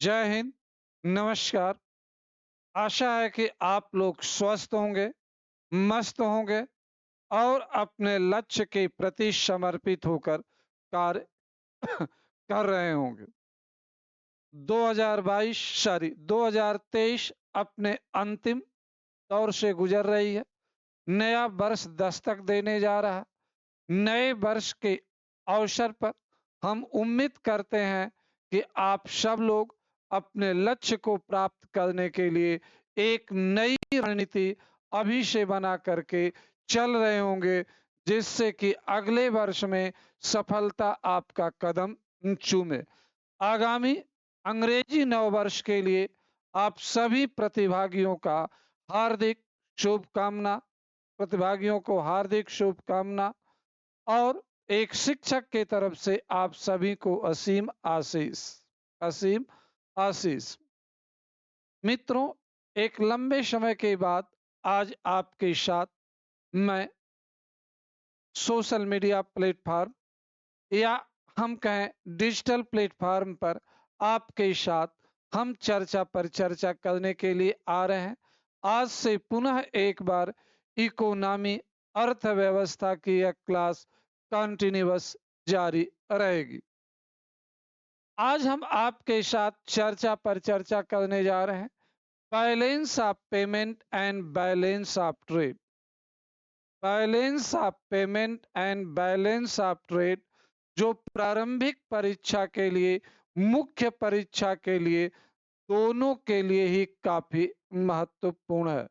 जय हिंद, नमस्कार। आशा है कि आप लोग स्वस्थ होंगे, मस्त होंगे और अपने लक्ष्य के प्रति समर्पित होकर कार्य कर रहे होंगे। 2023 अपने अंतिम दौर से गुजर रही है। नया वर्ष दस्तक देने जा रहा है। नए वर्ष के अवसर पर हम उम्मीद करते हैं कि आप सब लोग अपने लक्ष्य को प्राप्त करने के लिए एक नई रणनीति अभी से बना करके चल रहे होंगे, जिससे कि अगले वर्ष में सफलता आपका कदम चूमे। आगामी अंग्रेजी नववर्ष के लिए आप सभी प्रतिभागियों का हार्दिक शुभकामना प्रतिभागियों को हार्दिक शुभकामना और एक शिक्षक की तरफ से आप सभी को असीम आशीष। मित्रों, एक लंबे समय के बाद आज आपके साथ मैं सोशल मीडिया प्लेटफॉर्म या हम कहें डिजिटल प्लेटफॉर्म पर आपके साथ हम चर्चा पर चर्चा करने के लिए आ रहे हैं। आज से पुनः एक बार इकोनॉमी अर्थव्यवस्था की यह क्लास कंटिन्यूअस जारी रहेगी। आज हम आपके साथ चर्चा पर चर्चा करने जा रहे हैं balance of payment and balance of trade. Balance of payment and balance of trade जो प्रारंभिक परीक्षा के लिए, मुख्य परीक्षा के लिए, दोनों के लिए ही काफी महत्वपूर्ण है।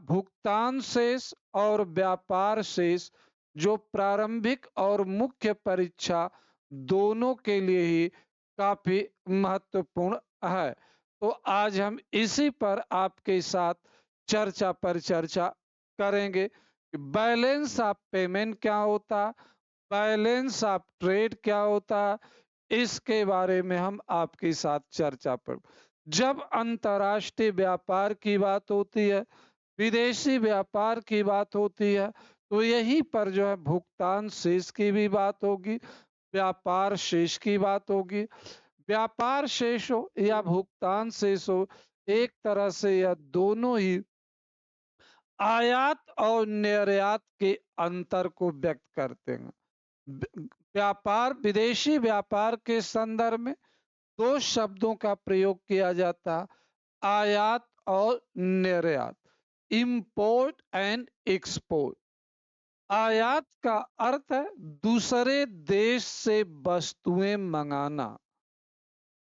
भुगतान शेष और व्यापार शेष जो प्रारंभिक और मुख्य परीक्षा दोनों के लिए ही काफी महत्वपूर्ण है। तो आज हम इसी पर आपके साथ चर्चा पर चर्चा करेंगे कि बैलेंस ऑफ पेमेंट क्या होता, बैलेंस ऑफ ट्रेड क्या होता, इसके बारे में हम आपके साथ चर्चा पर। जब अंतर्राष्ट्रीय व्यापार की बात होती है, विदेशी व्यापार की बात होती है, तो यहीं पर जो है भुगतान शेष की भी बात होगी, व्यापार शेष की बात होगी। व्यापार शेष हो या भुगतान शेष हो, एक तरह से यह दोनों ही आयात और निर्यात के अंतर को व्यक्त करते हैं। व्यापार, विदेशी व्यापार के संदर्भ में दो शब्दों का प्रयोग किया जाता है, आयात और निर्यात, इंपोर्ट एंड एक्सपोर्ट। आयात का अर्थ है दूसरे देश से वस्तुएं मंगाना,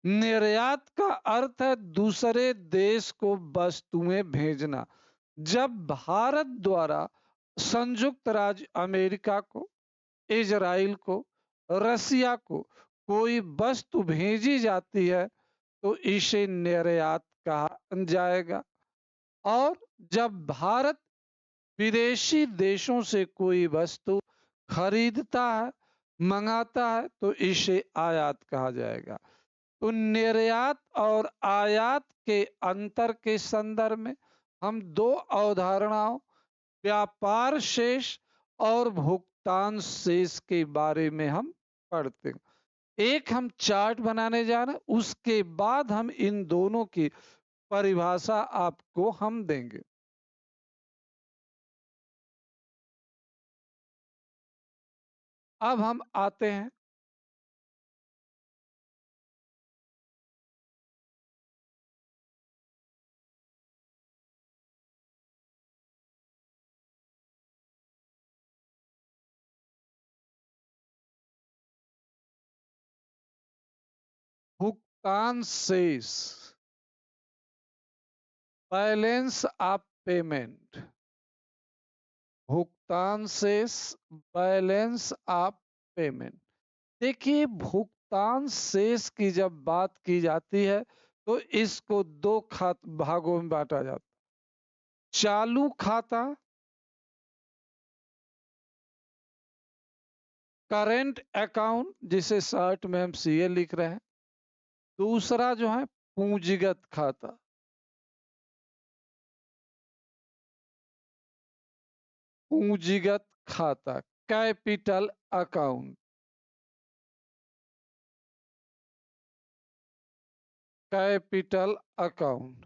निर्यात का अर्थ है दूसरे देश को वस्तुएं भेजना। जब भारत द्वारा संयुक्त राज्य अमेरिका को, इजराइल को, रसिया को कोई वस्तु भेजी जाती है तो इसे निर्यात कहा जाएगा। और जब भारत विदेशी देशों से कोई वस्तु खरीदता है, मंगाता है, तो इसे आयात कहा जाएगा। तो निर्यात और आयात के अंतर के संदर्भ में हम दो अवधारणाओं, व्यापार शेष और भुगतान शेष के बारे में हम पढ़ते हैं। एक हम चार्ट बनाने जा रहे हैं, उसके बाद हम इन दोनों की परिभाषा आपको हम देंगे। अब हम आते हैं भुगतान शेष, बैलेंस ऑफ पेमेंट। भुगतान शेष, बैलेंस ऑफ पेमेंट। देखिए, भुगतान शेष की जब बात की जाती है तो इसको दो भागों में बांटा जाता है, चालू खाता, करेंट अकाउंट जिसे शॉर्ट में हम सीए लिख रहे हैं, दूसरा जो है पूंजीगत खाता। पूंजीगत खाता, कैपिटल अकाउंट। Capital account.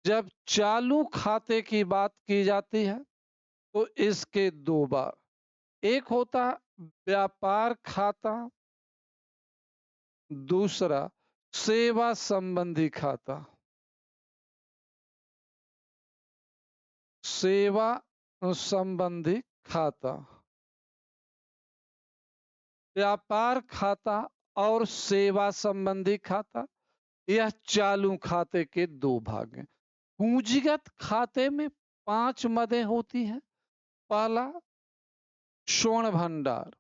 जब चालू खाते की बात की जाती है तो इसके दो बार, एक होता व्यापार खाता, दूसरा सेवा संबंधी खाता। सेवा संबंधी खाता, व्यापार खाता और सेवा संबंधी खाता, यह चालू खाते के दो भाग हैं। पूंजीगत खाते में 5 मदें होती हैं। पहला स्वर्ण भंडार,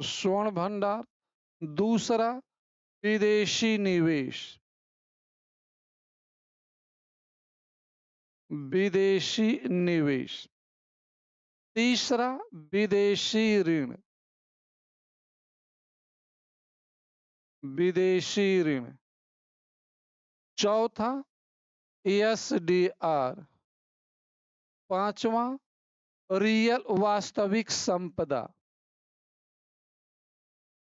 स्वर्ण भंडार। दूसरा विदेशी निवेश, विदेशी निवेश। तीसरा विदेशी ऋण, विदेशी ऋण। चौथा एसडीआर। पांचवा रियल वास्तविक संपदा,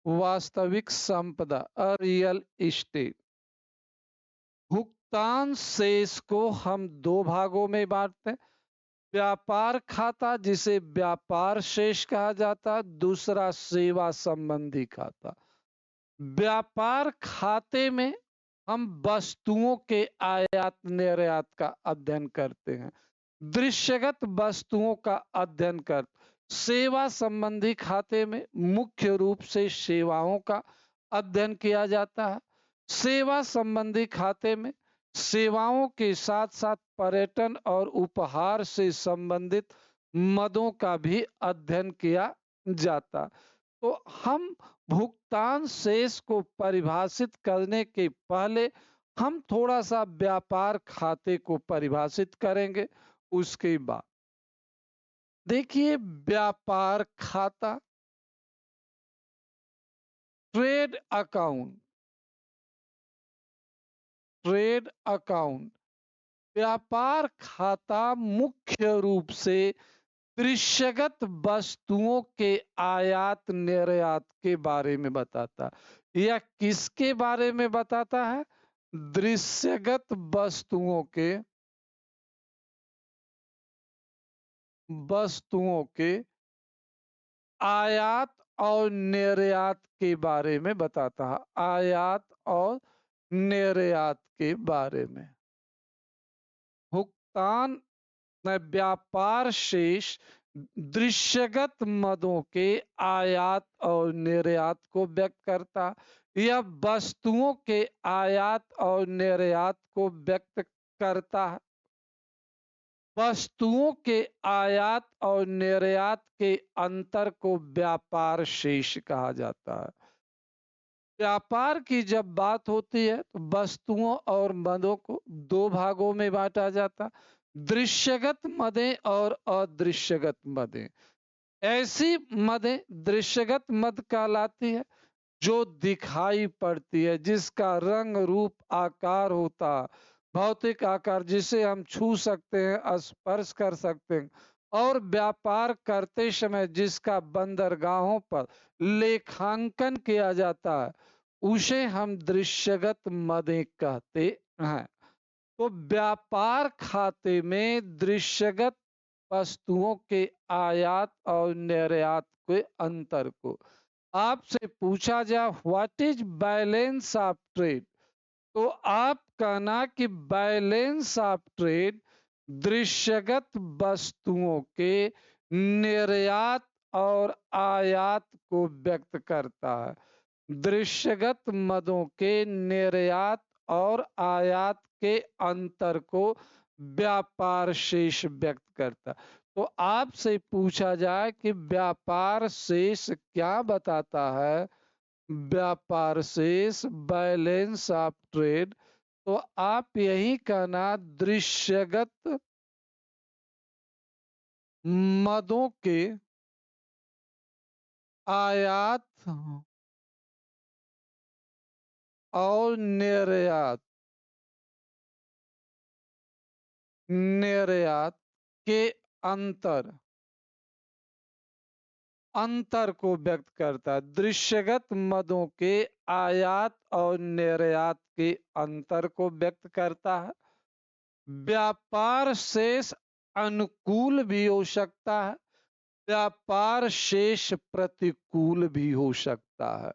वास्तविक संपदा, रियल इस्टेट। भुगतान शेष को हम दो भागों में बांटते हैं। व्यापार खाता जिसे व्यापार शेष कहा जाता है, दूसरा सेवा संबंधी खाता। व्यापार खाते में हम वस्तुओं के आयात निर्यात का अध्ययन करते हैं, दृश्यगत वस्तुओं का अध्ययन कर। सेवा संबंधी खाते में मुख्य रूप से सेवाओं का अध्ययन किया जाता है। सेवा संबंधी खाते में सेवाओं के साथ साथ पर्यटन और उपहार से संबंधित मदों का भी अध्ययन किया जाता। तो हम भुगतान शेष को परिभाषित करने के पहले हम थोड़ा सा व्यापार खाते को परिभाषित करेंगे। उसके बाद देखिए, व्यापार खाता, ट्रेड अकाउंट, ट्रेड अकाउंट। व्यापार खाता मुख्य रूप से दृश्यगत वस्तुओं के आयात निर्यात के बारे में बताता। यह किसके बारे में बताता है? दृश्यगत वस्तुओं के, वस्तुओं के आयात और निर्यात के बारे में बताता है। आयात और निर्यात के बारे में। भुगतान व्यापार शेष दृश्यगत मदों के आयात और निर्यात को व्यक्त करता। यह वस्तुओं के आयात और निर्यात को व्यक्त करता है। वस्तुओं के आयात और निर्यात के अंतर को व्यापार शेष कहा जाता है। व्यापार की जब बात होती है तो वस्तुओं और मदों को दो भागों में बांटा जाता, दृश्यगत मदें और अदृश्यगत मदें। ऐसी मदें दृश्यगत मद कहलाती है जो दिखाई पड़ती है, जिसका रंग रूप आकार होता, भौतिक आकार, जिसे हम छू सकते हैं, स्पर्श कर सकते हैं, और व्यापार करते समय जिसका बंदरगाहों पर लेखांकन किया जाता है, उसे हम दृश्यगत मदें कहते हैं। तो व्यापार खाते में दृश्यगत वस्तुओं के आयात और निर्यात के अंतर को आपसे पूछा जाए what is balance of trade, तो आप कहना कि बैलेंस ऑफ ट्रेड दृश्यगत वस्तुओं के निर्यात और आयात को व्यक्त करता है। दृश्यगत मदों के निर्यात और आयात के अंतर को व्यापार शेष व्यक्त करता। तो आपसे पूछा जाए कि व्यापार शेष क्या बताता है, व्यापार शेष बैलेंस ऑफ ट्रेड, तो आप यही कहना दृश्यगत मदों के आयात और निर्यात, निर्यात के अंतर, के अंतर को व्यापार शेष व्यक्त करता है। अंतर को व्यक्त करता है। दृश्यगत मदों के आयात और निर्यात के अंतर को व्यक्त करता है। व्यापार शेष अनुकूल भी हो सकता है, व्यापार शेष प्रतिकूल भी हो सकता है।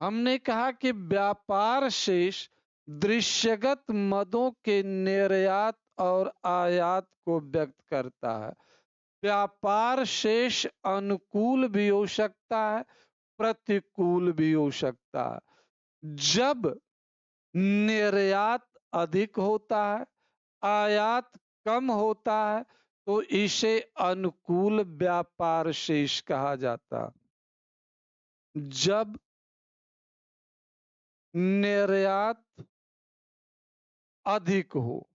हमने कहा कि व्यापार शेष दृश्यगत मदों के निर्यात और आयात को व्यक्त करता है। व्यापार शेष अनुकूल भी हो सकता है, प्रतिकूल भी हो सकता है। जब निर्यात अधिक होता है, आयात कम होता है, तो इसे अनुकूल व्यापार शेष कहा जाता है। जब निर्यात अधिक हो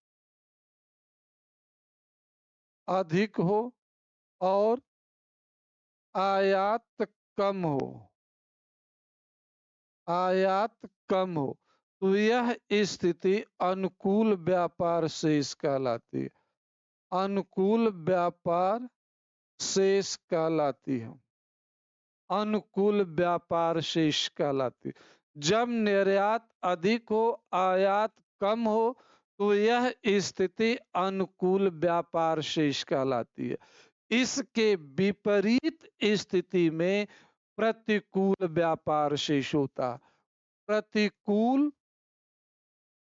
और आयात कम हो, तो यह स्थिति अनुकूल व्यापार शेष कहलाती है। अनुकूल व्यापार शेष कहलाती है। अनुकूल व्यापार शेष कहलाती है। जब निर्यात अधिक हो, आयात कम हो, तो यह स्थिति अनुकूल व्यापार शेष कहलाती है। इसके विपरीत स्थिति में प्रतिकूल व्यापार शेष होता है। प्रतिकूल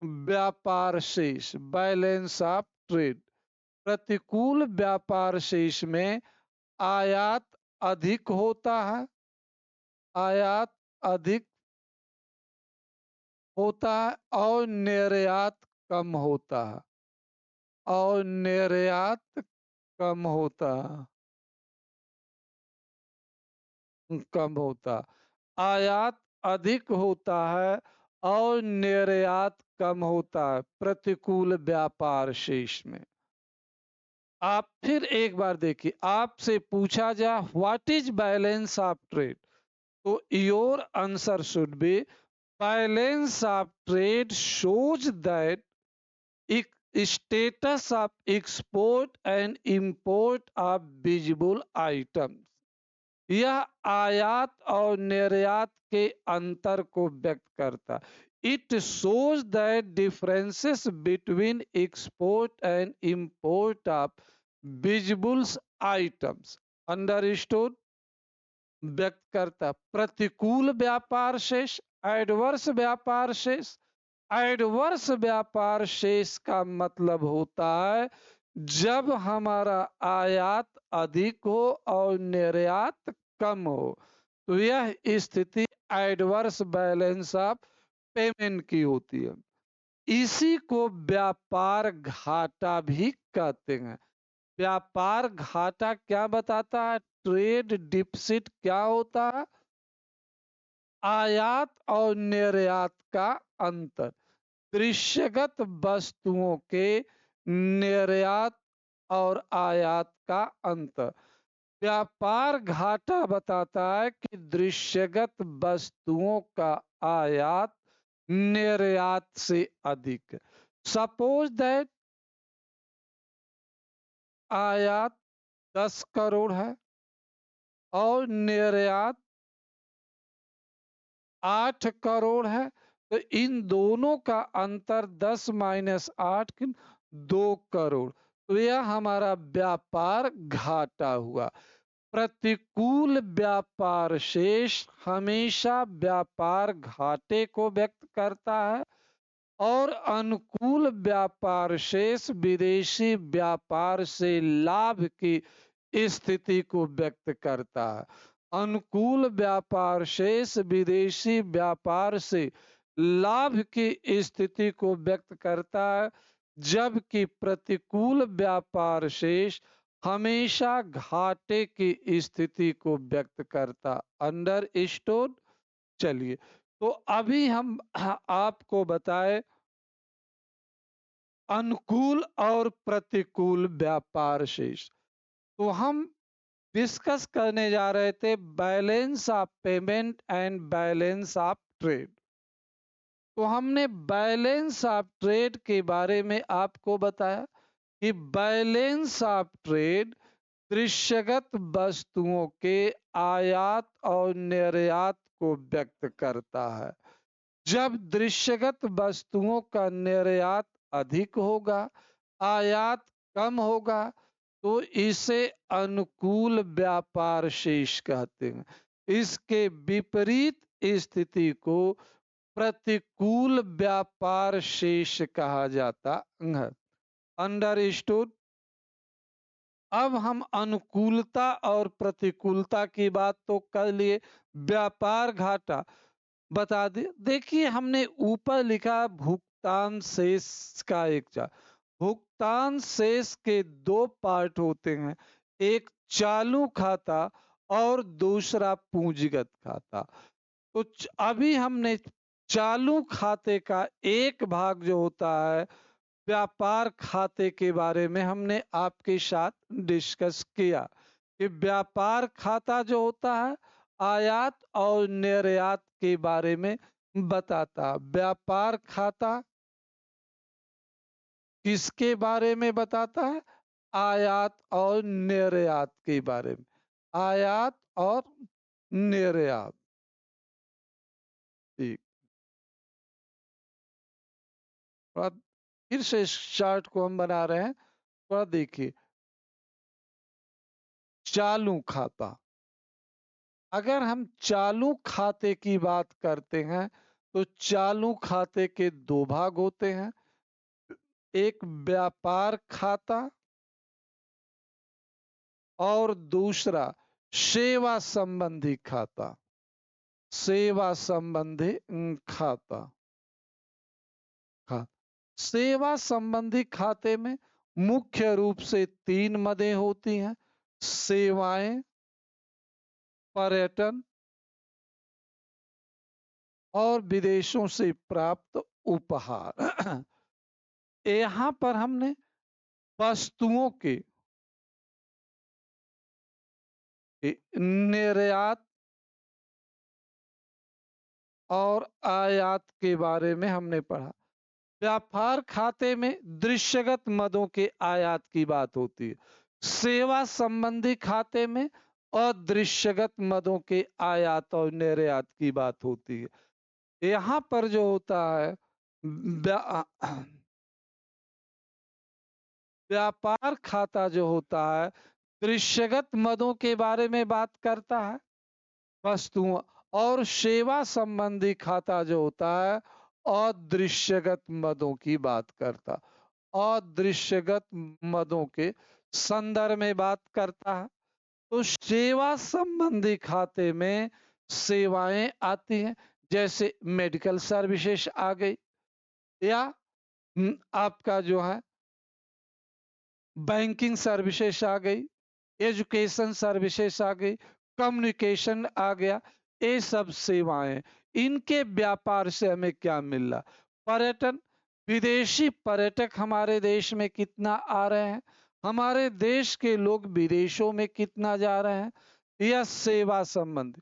व्यापार शेष, बैलेंस ऑफ ट्रेड। प्रतिकूल व्यापार शेष में आयात अधिक होता है, आयात अधिक होता है और निर्यात कम होता है, और निर्यात कम होता है, कम होता है। आयात अधिक होता है और निर्यात कम होता है प्रतिकूल व्यापार शेष में। आप फिर एक बार देखिए, आपसे पूछा जाए what is balance of trade, तो your answer should be balance of trade shows that status of export and import of visible items। यह आयात और निर्यात के अंतर को व्यक्त करता है। It shows that differences between export and import of visible items। Understood? व्यक्त करता है। प्रतिकूल व्यापार शेष, एडवर्स व्यापार शेष। एडवर्स व्यापार शेष का मतलब होता है जब हमारा आयात अधिक हो और निर्यात कम हो, तो यह स्थिति एडवर्स बैलेंस ऑफ पेमेंट की होती है। इसी को व्यापार घाटा भी कहते हैं। व्यापार घाटा क्या बताता है? ट्रेड डिफिसिट क्या होता है? आयात और निर्यात का अंतर। दृश्यगत वस्तुओं के निर्यात और आयात का अंतर। व्यापार घाटा बताता है कि दृश्यगत वस्तुओं का आयात निर्यात से अधिक। सपोज दैट आयात 10 करोड़ है और निर्यात 8 करोड़ है, तो इन दोनों का अंतर 10 माइनस 8 2 करोड़, तो यह हमारा व्यापार घाटा हुआ। प्रतिकूल व्यापार शेष हमेशा व्यापार घाटे को व्यक्त करता है और अनुकूल व्यापार शेष विदेशी व्यापार से लाभ की स्थिति को व्यक्त करता है। अनुकूल व्यापार शेष विदेशी व्यापार से लाभ की स्थिति को व्यक्त करता है, जबकि प्रतिकूल व्यापार शेष हमेशा घाटे की स्थिति को व्यक्त करता। अंडरस्टूड? चलिए, तो अभी हम आपको बताए अनुकूल और प्रतिकूल व्यापार शेष। तो हम डिस्कस करने जा रहे थे balance of payment and balance of trade. तो हमने बैलेंस ऑफ ट्रेड के बारे में आपको बताया कि बैलेंस ऑफ ट्रेड दृश्यगत वस्तुओं के आयात और निर्यात को व्यक्त करता है। जब दृश्यगत वस्तुओं का निर्यात अधिक होगा, आयात कम होगा, तो इसे अनुकूल व्यापार शेष कहते हैं। इसके विपरीत स्थिति को प्रतिकूल व्यापार शेष कहा जाता है। अंडरस्टूड। अब हम अनुकूलता और प्रतिकूलता की बात तो कर लिए। व्यापार घाटा बता दे। देखिए, हमने ऊपर लिखा भुगतान शेष का एक चार्ट। भुगतान शेष के दो पार्ट होते हैं, एक चालू खाता और दूसरा पूंजीगत खाता। तो अभी हमने चालू खाते का एक भाग जो होता है व्यापार खाते के बारे में हमने आपके साथ डिस्कस किया कि व्यापार खाता जो होता है आयात और निर्यात के बारे में बताता। व्यापार खाता किसके बारे में बताता है? आयात और निर्यात के बारे में। आयात और निर्यात। ठीक। फिर से इस चार्ट को हम बना रहे हैं, थोड़ा देखिए। चालू खाता, अगर हम चालू खाते की बात करते हैं तो चालू खाते के दो भाग होते हैं, एक व्यापार खाता और दूसरा सेवा संबंधी खाता। सेवा संबंधी खाता। सेवा संबंधी खाते में मुख्य रूप से तीन मदें होती हैं: सेवाएं, पर्यटन और विदेशों से प्राप्त उपहार। यहां पर हमने वस्तुओं के निर्यात और आयात के बारे में हमने पढ़ा। व्यापार खाते में दृश्यगत मदों के आयात की बात होती है। सेवा संबंधी खाते में अदृश्यगत मदों के आयात और निर्यात की बात होती है। यहाँ पर जो होता है व्यापार खाता जो होता है दृश्यगत मदों के बारे में बात करता है वस्तुओं, और सेवा संबंधी खाता जो होता है अदृश्यगत मदों की बात करता। अदृश्यगत मदों के संदर्भ में बात करता है। तो सेवा संबंधी खाते में सेवाएं आती हैं, जैसे मेडिकल सर्विसेज आ गई, या आपका जो है बैंकिंग सर्विसेज आ गई, एजुकेशन सर्विसेज आ गई, कम्युनिकेशन आ गया। ये सब सेवाएं, इनके व्यापार से हमें क्या मिल रहा? पर्यटन, विदेशी पर्यटक हमारे देश में कितना आ रहे हैं, हमारे देश के लोग विदेशों में कितना जा रहे हैं, यह सेवा संबंधी।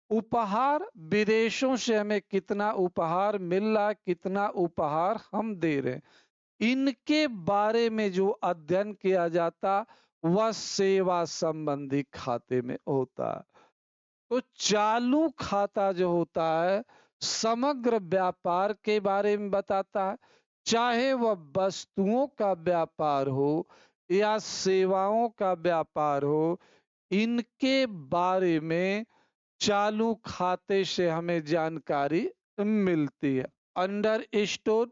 उपहार, विदेशों से हमें कितना उपहार मिल रहा है, कितना उपहार हम दे रहे हैं, इनके बारे में जो अध्ययन किया जाता वह सेवा संबंधी खाते में होता है। तो चालू खाता जो होता है समग्र व्यापार के बारे में बताता है, चाहे वह वस्तुओं का व्यापार हो या सेवाओं का व्यापार हो, इनके बारे में चालू खाते से हमें जानकारी मिलती है। अंडरस्टूड।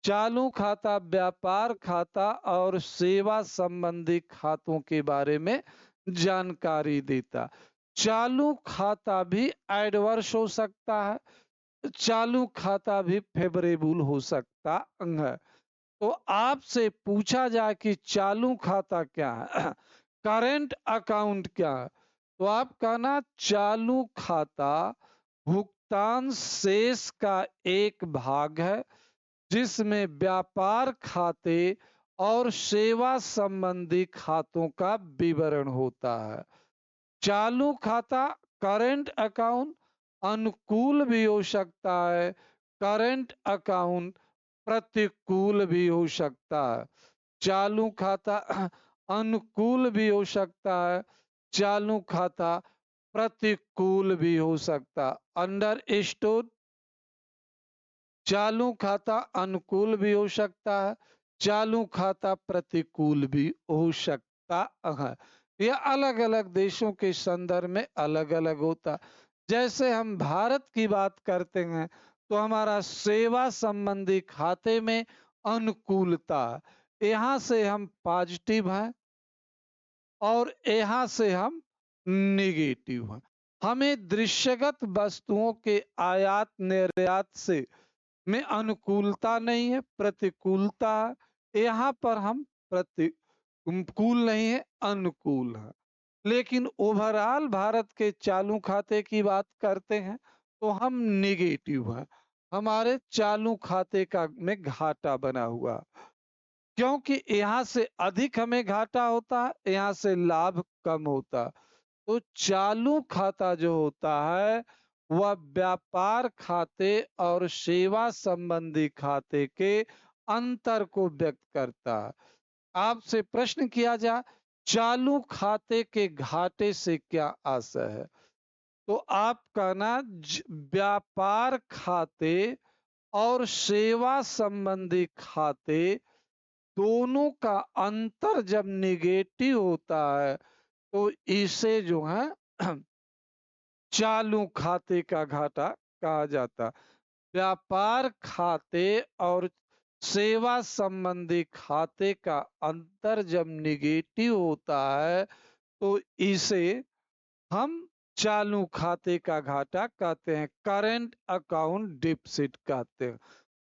चालू खाता व्यापार खाता और सेवा संबंधी खातों के बारे में जानकारी देता। चालू खाता भी एडवर्स हो सकता है, चालू खाता भी फेवरेबल हो सकता है। तो आपसे पूछा जाए कि चालू खाता क्या है, करेंट अकाउंट क्या है, तो आप कहना चालू खाता भुगतान शेष का एक भाग है जिसमें व्यापार खाते और सेवा संबंधी खातों का विवरण होता है। चालू खाता करेंट अकाउंट अनुकूल भी हो सकता है, करेंट अकाउंट प्रतिकूल भी हो सकता है। चालू खाता अनुकूल भी हो सकता है, चालू खाता प्रतिकूल भी हो सकता। अंडरस्टूड? चालू खाता अनुकूल भी हो सकता है, चालू खाता प्रतिकूल भी हो सकता है। यह अलग अलग देशों के संदर्भ में अलग अलग होता। जैसे हम भारत की बात करते हैं तो हमारा सेवा संबंधी खाते में अनुकूलता, यहाँ से हम पॉजिटिव हैं और यहाँ से हम निगेटिव हैं। हमें दृश्यगत वस्तुओं के आयात निर्यात से में अनुकूलता नहीं है, प्रतिकूलता है। यहाँ पर हम प्रतिकूल नहीं है, अनुकूल है। लेकिन ओवरऑल भारत के चालू खाते की बात करते हैं तो हम निगेटिव है, हमारे चालू खाते का में घाटा बना हुआ, क्योंकि यहाँ से अधिक हमें घाटा होता है, यहाँ से लाभ कम होता। तो चालू खाता जो होता है वह व्यापार खाते और सेवा संबंधी खाते के अंतर को व्यक्त करता है। आपसे प्रश्न किया जाए चालू खाते के घाटे से क्या आशय है, तो आप कहना व्यापार खाते और सेवा संबंधी खाते दोनों का अंतर जब निगेटिव होता है तो इसे जो है चालू खाते का घाटा कहा जाता। व्यापार खाते और सेवा संबंधी खाते का अंतर जब निगेटिव होता है तो इसे हम चालू खाते का घाटा कहते हैं, करेंट अकाउंट डिफिसिट कहते हैं।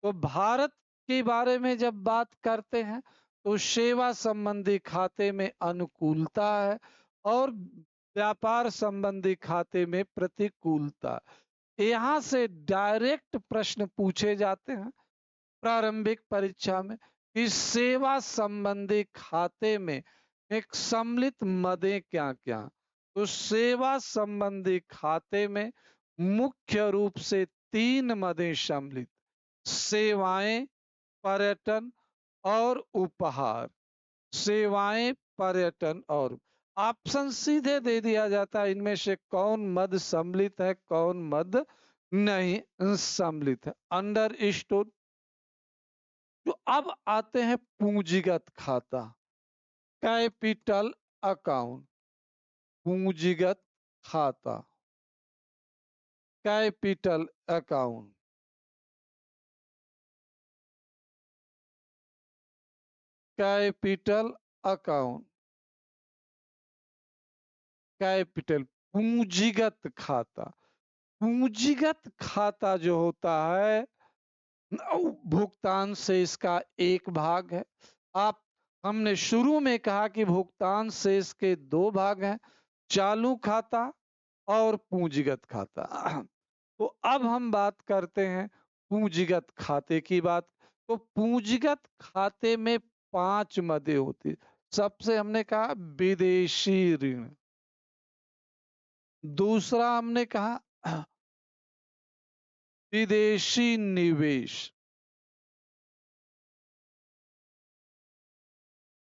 तो भारत के बारे में जब बात करते हैं तो सेवा संबंधी खाते में अनुकूलता है और व्यापार संबंधी खाते में प्रतिकूलता। यहाँ से डायरेक्ट प्रश्न पूछे जाते हैं प्रारंभिक परीक्षा में कि सेवा संबंधी खाते में एक सम्मिलित मदें क्या क्या। तो सेवा संबंधी खाते में मुख्य रूप से 3 मदें सम्मिलित: सेवाएं, पर्यटन और उपहार। सेवाएं, पर्यटन और ऑप्शन सीधे दे दिया जाता है, इनमें से कौन मद सम्मिलित है, कौन मद नहीं सम्मिलित है। अंडरस्टूड? तो अब आते हैं पूंजीगत खाता, कैपिटल अकाउंट। पूंजीगत खाता, capital account. Capital account, capital पूंजीगत खाता। पूंजीगत खाता जो होता है भुगतान से इसका एक भाग है। आप हमने शुरू में कहा कि भुगतान से इसके 2 भाग हैं, चालू खाता और पूंजीगत खाता। तो अब हम बात करते हैं पूंजीगत खाते की बात। तो पूंजीगत खाते में 5 मदें होती। सबसे हमने कहा विदेशी ऋण, दूसरा हमने कहा विदेशी निवेश,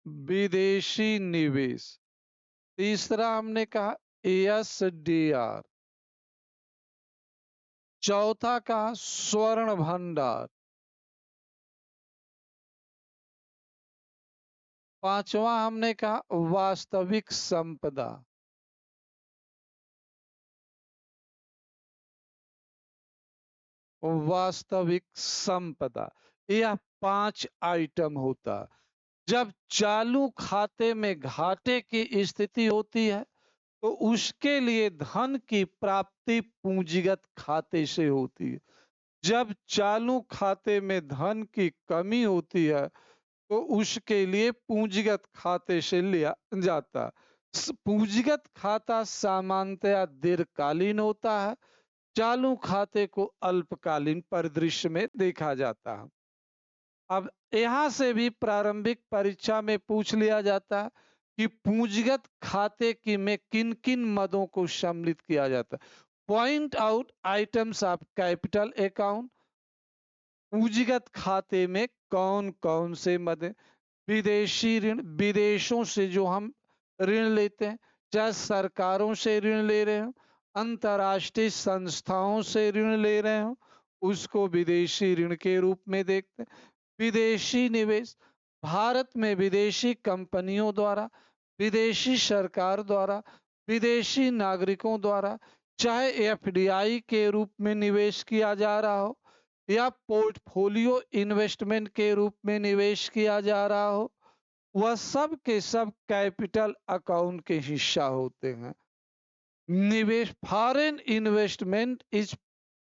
विदेशी निवेश, तीसरा हमने कहा एसडीआर, चौथा कहा स्वर्ण भंडार, पांचवा हमने कहा वास्तविक संपदा। वास्तविक संपदा, यह 5 आइटम होता। जब चालू खाते में घाटे की स्थिति होती है तो उसके लिए धन की प्राप्ति पूंजीगत खाते से होती है। जब चालू खाते में धन की कमी होती है तो उसके लिए पूंजीगत खाते से लिया जाता। पूंजीगत खाता सामान्यतया दीर्घकालीन होता है, चालू खाते को अल्पकालीन परिदृश्य में देखा जाता है। अब यहां से भी प्रारंभिक परीक्षा में पूछ लिया जाता है कि पूंजीगत खाते की में किन किन मदों को सम्मिलित किया जाता है। Point out items of capital account. पूंजीगत खाते में कौन कौन से मद हैं? विदेशी ऋण, विदेशों से जो हम ऋण लेते हैं, चाहे सरकारों से ऋण ले रहे हो, अंतर्राष्ट्रीय संस्थाओं से ऋण ले रहे हो, उसको विदेशी ऋण के रूप में देखते हैं। विदेशी निवेश, भारत में विदेशी कंपनियों द्वारा, विदेशी सरकार द्वारा, विदेशी नागरिकों द्वारा, चाहे एफडीआई के रूप में निवेश किया जा रहा हो या पोर्टफोलियो इन्वेस्टमेंट के रूप में निवेश किया जा रहा हो, वह सब के सब कैपिटल अकाउंट के हिस्सा होते हैं। निवेश, foreign investment is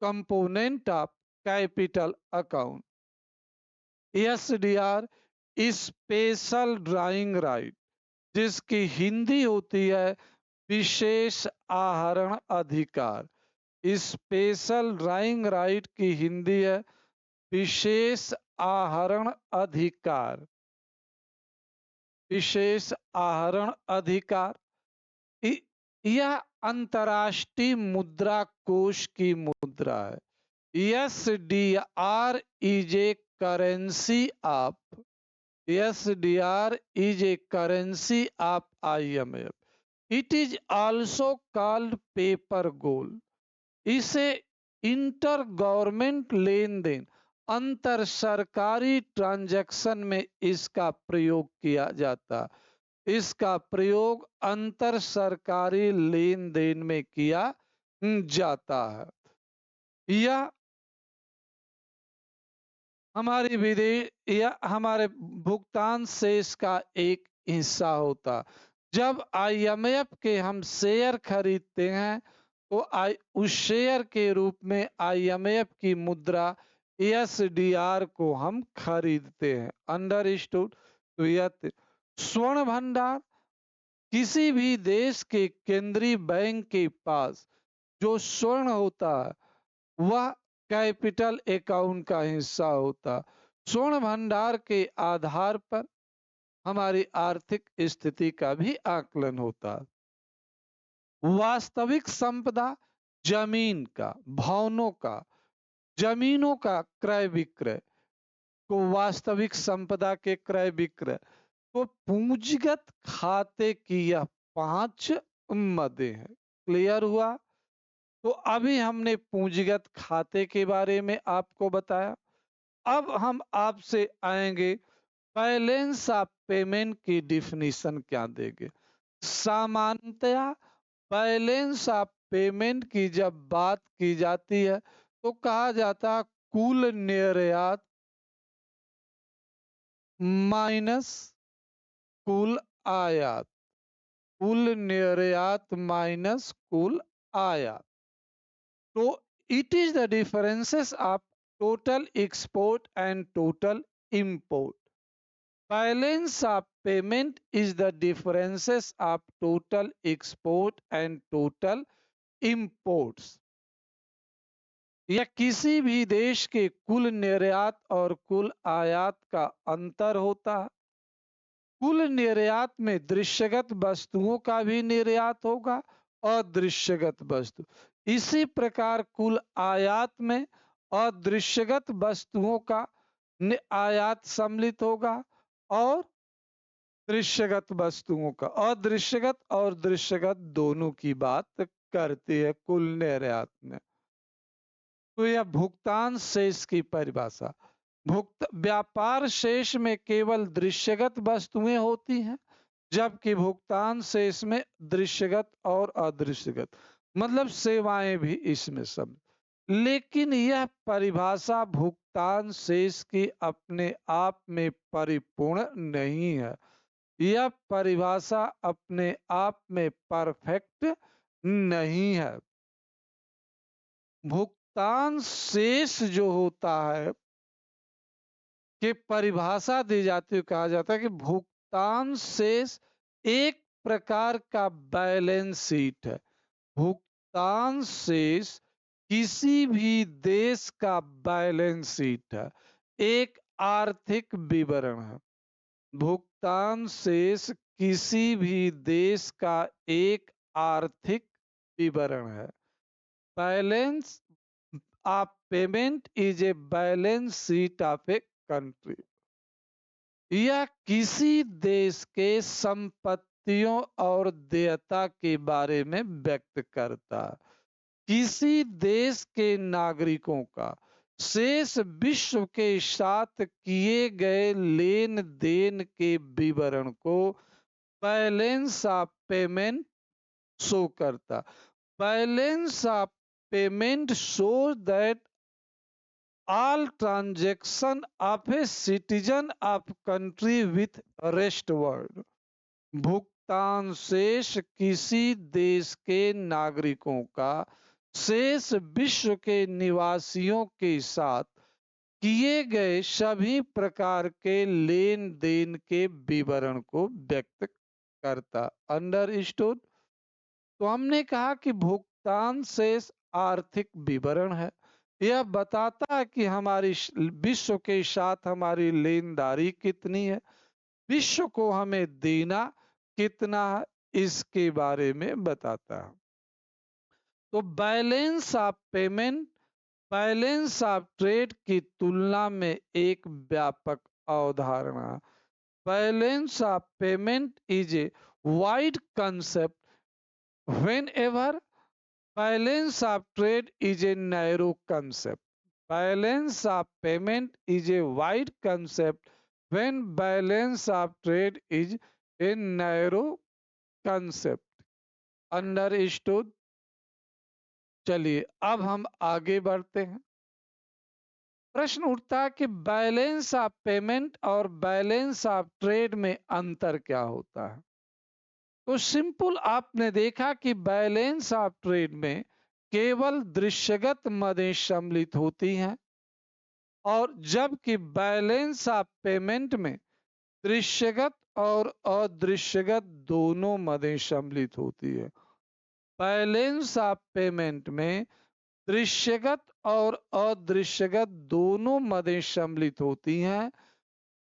component of capital account. SDR, special drawing right, जिसकी हिंदी होती है विशेष आहरण अधिकार। स्पेशल ड्राइंग राइट की हिंदी है विशेष आहरण अधिकार। विशेष आहरण अधिकार यह अंतर्राष्ट्रीय मुद्रा कोष की मुद्रा है। SDR is a currency of SDR is a currency of IMF. It is also called paper gold. इसे इंटर गवर्नमेंट लेन देन, अंतर सरकारी ट्रांजैक्शन में इसका प्रयोग किया जाता। इसका प्रयोग अंतर सरकारी लेन देन में किया जाता है। यह हमारे भुगतान शेष का एक हिस्सा होता। जब IMF के हम शेयर खरीदते हैं तो उस शेयर के रूप में IMF की मुद्रा SDR को हम खरीदते हैं। अंडरस्टूड? तो यह स्वर्ण भंडार, किसी भी देश के केंद्रीय बैंक के पास जो स्वर्ण होता है वह कैपिटल अकाउंट का हिस्सा होता। स्वर्ण भंडार के आधार पर हमारी आर्थिक स्थिति का भी आकलन होता। वास्तविक संपदा, जमीन का, भवनों का, जमीनों का क्रय विक्रय को वास्तविक संपदा के क्रय विक्रय को पूंजीगत खाते की यह 5 मदें हैं। क्लियर हुआ? तो अभी हमने पूंजीगत खाते के बारे में आपको बताया। अब हम आपसे आएंगे बैलेंस ऑफ पेमेंट की डिफिनीशन क्या देंगे। सामान्यतया बैलेंस ऑफ पेमेंट की जब बात की जाती है तो कहा जाता है कुल निर्यात माइनस कुल आयात। कुल निर्यात माइनस कुल आयात। तो it is the differences of total export and total import. Balance of payment is the differences of total export and total imports. यह किसी भी देश के कुल निर्यात और कुल आयात का अंतर होता है। कुल निर्यात में दृश्यगत वस्तुओं का भी निर्यात होगा और अदृश्यगत वस्तु। इसी प्रकार कुल आयात में अदृश्यगत वस्तुओं का आयात सम्मिलित होगा और दृश्यगत वस्तुओं का। अदृश्यगत और दृश्यगत दोनों की बात करती है कुल निर्यात में। तो यह भुगतान शेष की परिभाषा। व्यापार शेष में केवल दृश्यगत वस्तुएं होती हैं, जबकि भुगतान शेष में दृश्यगत और अदृश्यगत मतलब सेवाएं भी इसमें सब। लेकिन यह परिभाषा भुगतान शेष की अपने आप में परिपूर्ण नहीं है। यह परिभाषा अपने आप में परफेक्ट नहीं है। भुगतान शेष जो होता है कि परिभाषा दी जाती है, कहा जाता है कि भुगतान शेष एक प्रकार का बैलेंस शीट है। भुगतान शेष किसी भी देश का बैलेंस शीट है, एक आर्थिक विवरण है। भुगतान शेष किसी भी देश का एक आर्थिक विवरण है। Balance of payment is a balance sheet of A country. यह किसी देश के संपत्तियों और देयता के बारे में व्यक्त करता है। किसी देश के नागरिकों का शेष विश्व के साथ किए गए लेन देन के विवरण को बैलेंस ऑफ पेमेंट शो करता। Balance of payment show that all transaction of a citizen of country with rest world। भुगतान शेष किसी देश के नागरिकों का शेष विश्व के निवासियों के साथ किए गए सभी प्रकार के लेन देन के विवरण को व्यक्त करता। अंडरस्टूड। तो हमने कहा कि भुगतान शेष आर्थिक विवरण है। यह बताता है कि हमारी विश्व के साथ हमारी लेनदारी कितनी है, विश्व को हमें देना कितना है, इसके बारे में बताता है। तो balance of payment balance of trade की तुलना में एक व्यापक अवधारणा। Balance of payment is a wide concept whenever balance of trade is a narrow concept। Balance of payment is a wide concept when balance of trade is a narrow concept। Understood। चलिए अब हम आगे बढ़ते हैं। प्रश्न उठता है कि बैलेंस ऑफ पेमेंट और बैलेंस ऑफ ट्रेड में अंतर क्या होता है। तो सिंपल, आपने देखा कि बैलेंस ऑफ ट्रेड में केवल दृश्यगत मदें सम्मिलित होती हैं, और जबकि बैलेंस ऑफ पेमेंट में दृश्यगत और अदृश्यगत दोनों मदें सम्मिलित होती है। बैलेंस ऑफ पेमेंट में दृश्यगत और अदृश्यगत दोनों मदें सम्मिलित होती हैं।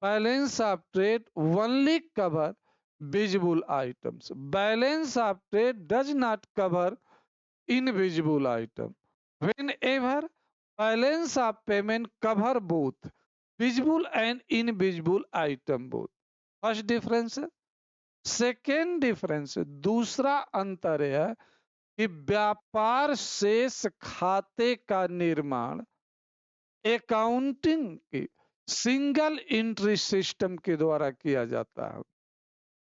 Balance of trade only cover visible items। Balance of trade does not cover invisible item। Whenever balance of payment cover both visible and invisible item both। First difference है। Second difference, दूसरा अंतर है कि व्यापार शेष खाते का निर्माण अकाउंटिंग की सिंगल एंट्री सिस्टम के द्वारा किया जाता है।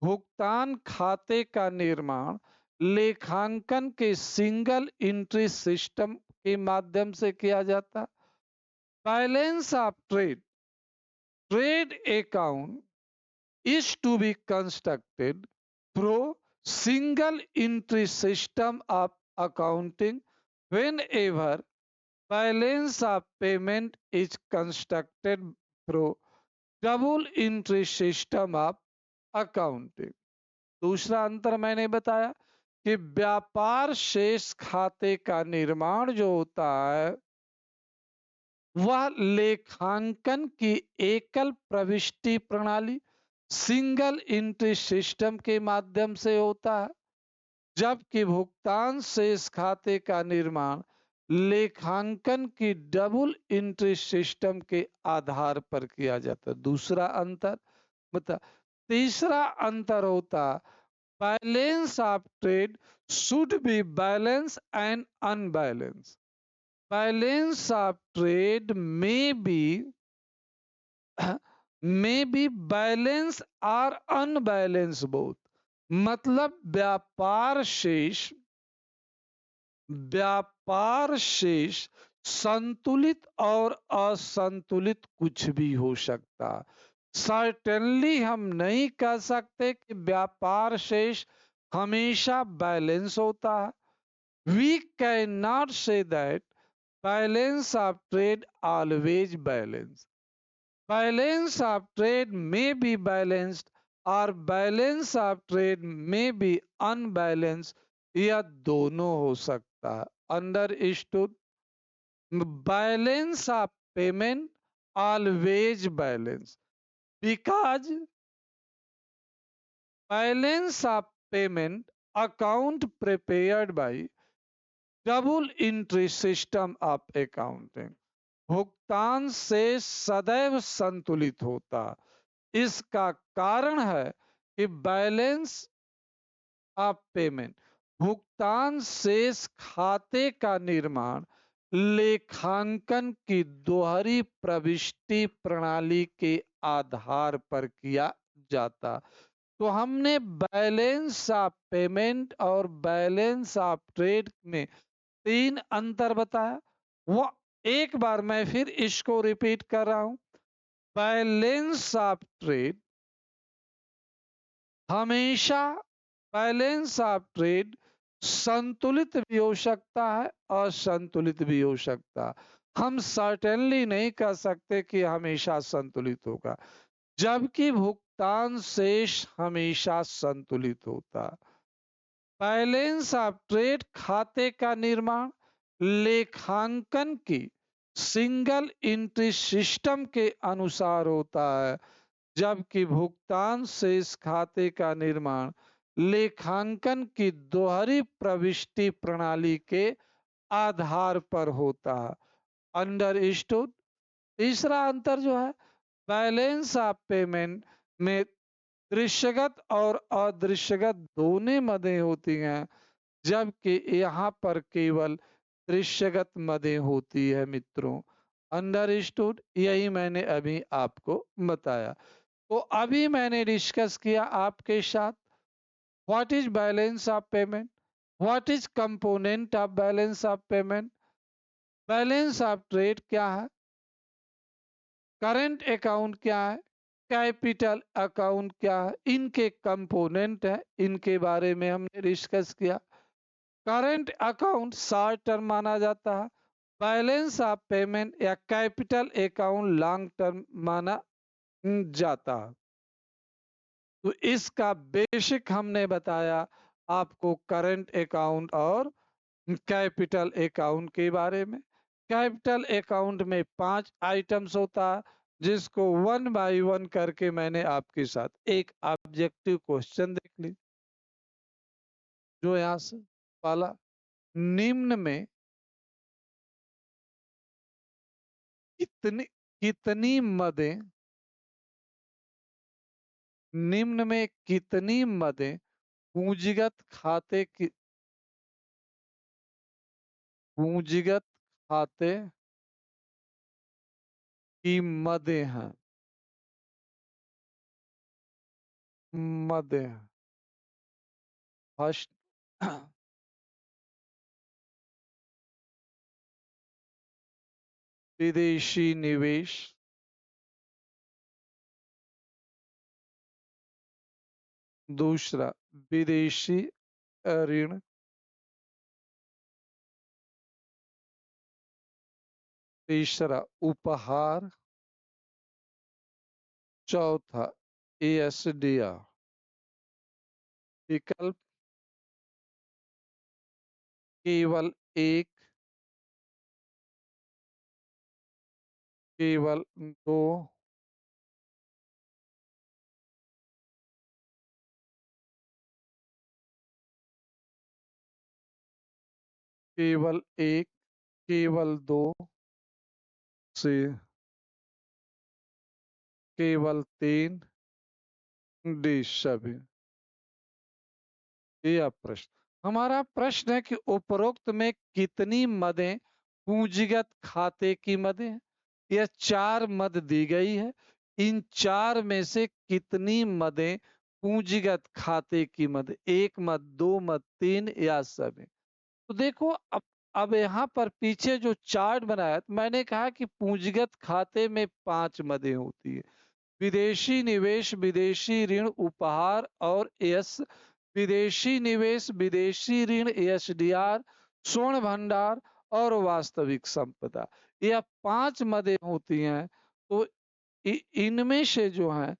भुगतान खाते का निर्माण लेखांकन के सिंगल एंट्री सिस्टम के माध्यम से किया जाता। Balance of trade trade account is to be constructed through single entry system of accounting whenever balance of payment is constructed through double entry system of accounting. दूसरा अंतर मैंने बताया कि व्यापार शेष खाते का निर्माण जो होता है वह लेखांकन की एकल प्रविष्टि प्रणाली सिंगल एंट्री सिस्टम के माध्यम से होता है, जबकि भुगतान शेष खाते का निर्माण लेखांकन की डबल एंट्री सिस्टम के आधार पर किया जाता है। दूसरा अंतर बता। तीसरा अंतर होता, balance of trade should be balance and unbalance. Balance of trade में बी बैलेंस और अनबैलेंस बोथ। मतलब व्यापार शेष संतुलित और असंतुलित कुछ भी हो सकता। सर्टेनली हम नहीं कह सकते कि व्यापार शेष हमेशा बैलेंस होता है। We can not say that balance of trade always balance. Balance of trade में बी बैलेंस्ड और बैलेंस ऑफ ट्रेड में बी अनबैलेंस, यह दोनों हो सकता है। Understood. Balance of payment always balance because balance of payment account prepared by double entry system of accounting। भुगतान से सदैव संतुलित होता, इसका कारण है कि बैलेंस ऑफ पेमेंट, भुगतान शेष खाते का निर्माण लेखांकन की दोहरी प्रविष्टि प्रणाली के आधार पर किया जाता। तो हमने बैलेंस ऑफ पेमेंट और बैलेंस ऑफ ट्रेड में 3 अंतर बताया। वो एक बार मैं फिर इसको रिपीट कर रहा हूं। बैलेंस ऑफ ट्रेड हमेशा, बैलेंस ऑफ ट्रेड संतुलित भी हो सकता है, असंतुलित भी हो सकता है। हम सर्टेनली नहीं कह सकते कि हमेशा संतुलित होगा, जबकि भुगतान शेष हमेशा संतुलित होता है। बैलेंस ऑफ ट्रेड खाते का निर्माण लेखांकन की सिंगल एंट्री सिस्टम के अनुसार होता है, जबकि भुगतान शेष खाते का निर्माण लेखांकन की दोहरी प्रविष्टि प्रणाली के आधार पर होता है। अंडरस्टूड। तीसरा अंतर जो है, बैलेंस ऑफ पेमेंट में दृश्यगत और अदृश्यगत दोनों मदें होती हैं, जबकि यहाँ पर केवल दृश्यगत मदें होती है मित्रों। अंडरस्टूड। यही मैंने अभी आपको बताया। तो अभी मैंने डिस्कस किया आपके साथ what is balance of payment, what is component of balance of payment, balance of trade क्या है, करंट अकाउंट क्या है, कैपिटल अकाउंट क्या है, इनके कंपोनेंट है, इनके बारे में हमने डिस्कस किया। करंट अकाउंट शॉर्ट टर्म माना जाता है, बैलेंस ऑफ पेमेंट या कैपिटल अकाउंट लॉन्ग टर्म माना जाता है। तो इसका बेसिक हमने बताया आपको करंट अकाउंट और कैपिटल अकाउंट के बारे में। कैपिटल अकाउंट में 5 आइटम्स होता है, जिसको 1 बाय 1 करके मैंने आपके साथ एक ऑब्जेक्टिव क्वेश्चन देख ली। जो यहां से पहला, निम्न में कितनी कितनी मदें, निम्न में कितनी मदें पूंजीगत खाते की, पूंजीगत खाते की मदें हैं, मदें। फर्स्ट, विदेशी निवेश। दूसरा, विदेशी ऋण। तीसरा, उपहार। चौथा, एएसडीआर। विकल्प केवल एक, केवल दो, केवल एक, केवल दो, से केवल तीन, डी सभी। यह प्रश्न, हमारा प्रश्न है कि उपरोक्त में कितनी मदें पूंजीगत खाते की मदें हैं। यह 4 मद दी गई है। इन 4 में से कितनी मदें पूंजीगत खाते की मद, 1 मद, 2 मद, 3 या सभी। तो देखो, अब यहाँ पर पीछे जो चार्ट बनाया, तो मैंने कहा कि पूंजीगत खाते में 5 मदें होती है। विदेशी निवेश, विदेशी ऋण, उपहार और यस, विदेशी निवेश, विदेशी ऋण, एसडीआर, स्वर्ण भंडार और वास्तविक संपदा। यह 5 मदें होती हैं। तो इनमें से जो है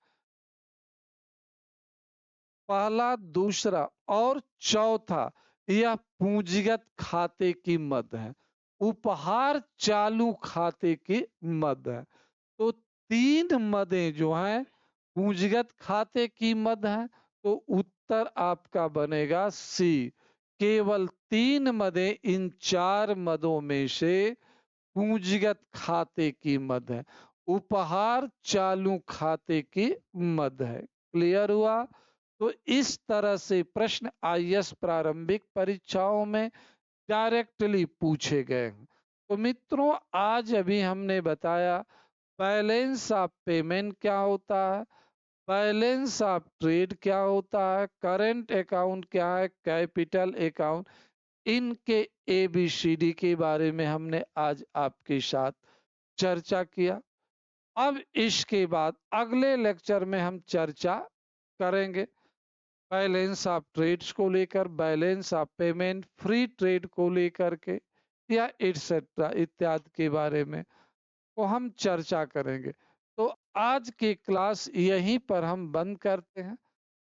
पहला, दूसरा और चौथा, यह पूंजीगत खाते की मद है। उपहार चालू खाते की मद है। तो 3 मदें जो हैं पूंजीगत खाते की मद है। तो उत्तर आपका बनेगा सी। केवल 3 मदें इन 4 मदों में से पूंजीगत खाते की मद है। उपहार चालू खाते की मद है। क्लियर हुआ? तो इस तरह से प्रश्न आईएएस प्रारंभिक परीक्षाओं में डायरेक्टली पूछे गए हैं। तो मित्रों, आज अभी हमने बताया बैलेंस ऑफ पेमेंट क्या होता है, बैलेंस ऑफ ट्रेड क्या होता है, करंट अकाउंट क्या है, कैपिटल अकाउंट, इनके एबीसीडी के बारे में हमने आज आपके साथ चर्चा किया। अब इसके बाद अगले लेक्चर में हम चर्चा करेंगे बैलेंस ऑफ ट्रेड्स को लेकर, balance of payment, free trade को लेकर के, या एटसेट्रा इत्यादि के बारे में तो हम चर्चा करेंगे। तो आज की क्लास यहीं पर हम बंद करते हैं।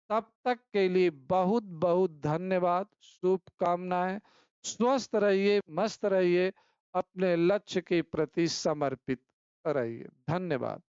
तब तक के लिए बहुत बहुत धन्यवाद, शुभकामनाएं। स्वस्थ रहिए, मस्त रहिए, अपने लक्ष्य के प्रति समर्पित रहिए। धन्यवाद।